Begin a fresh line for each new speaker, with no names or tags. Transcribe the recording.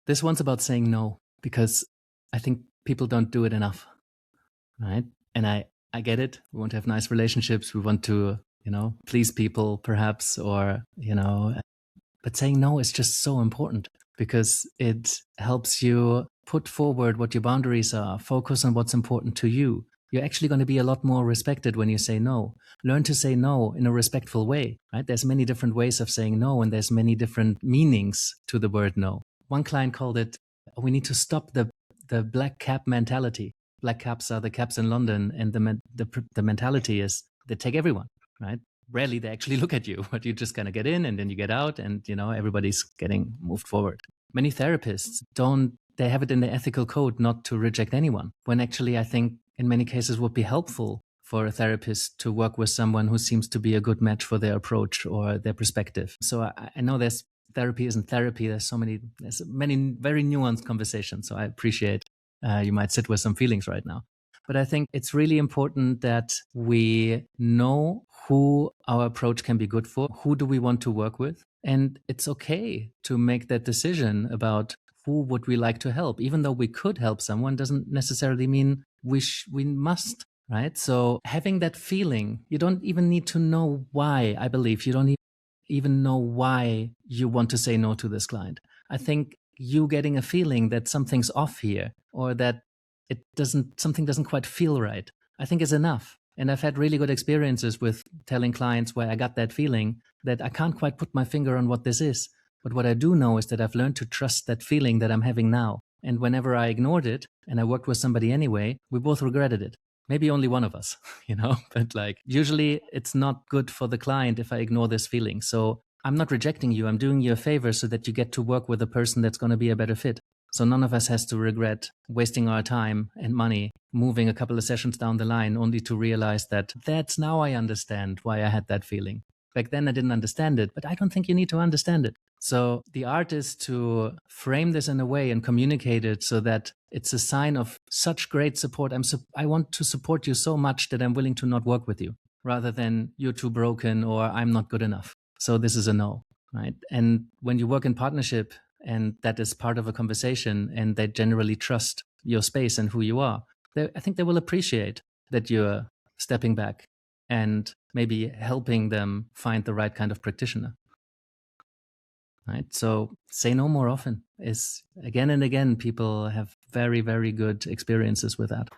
This one's about saying no, because I think people don't do it enough, right? And I get it. We want to have nice relationships. We want to, please people perhaps, or, but saying no is just so important because it helps you put forward what your boundaries are, focus on what's important to you. You're actually going to be a lot more respected when you say no. Learn to say no in a respectful way, right? There's many different ways of saying no, and there's many different meanings to the word no. One client called it, we need to stop the black cap mentality. Black caps are the caps in London, and the mentality is they take everyone, right? Rarely they actually look at you, but you just kind of get in and then you get out, and everybody's getting moved forward. Many therapists they have it in the ethical code not to reject anyone, when actually I think in many cases would be helpful for a therapist to work with someone who seems to be a good match for their approach or their perspective. So I know therapy isn't therapy. There's many very nuanced conversations. So I appreciate you might sit with some feelings right now. But I think it's really important that we know who our approach can be good for, who do we want to work with. And it's okay to make that decision about who would we like to help. Even though we could help someone doesn't necessarily mean we must, right? So having that feeling, you don't even need to know why. I believe you don't even know why you want to say no to this client. I think you getting a feeling that something's off here, or that something doesn't quite feel right, I think is enough. And I've had really good experiences with telling clients where I got that feeling that I can't quite put my finger on what this is. But what I do know is that I've learned to trust that feeling that I'm having now. And whenever I ignored it and I worked with somebody anyway, we both regretted it. Maybe only one of us, but usually it's not good for the client if I ignore this feeling. So I'm not rejecting you. I'm doing you a favor so that you get to work with a person that's going to be a better fit. So none of us has to regret wasting our time and money, moving a couple of sessions down the line only to realize that's now I understand why I had that feeling. Back then I didn't understand it, but I don't think you need to understand it. So the art is to frame this in a way and communicate it so that it's a sign of such great support. I want to support you so much that I'm willing to not work with you, rather than you're too broken or I'm not good enough. So this is a no, right? And when you work in partnership and that is part of a conversation and they generally trust your space and who you are, I think they will appreciate that you're stepping back and maybe helping them find the right kind of practitioner. Right? So say no more often is again and again, people have very, very good experiences with that.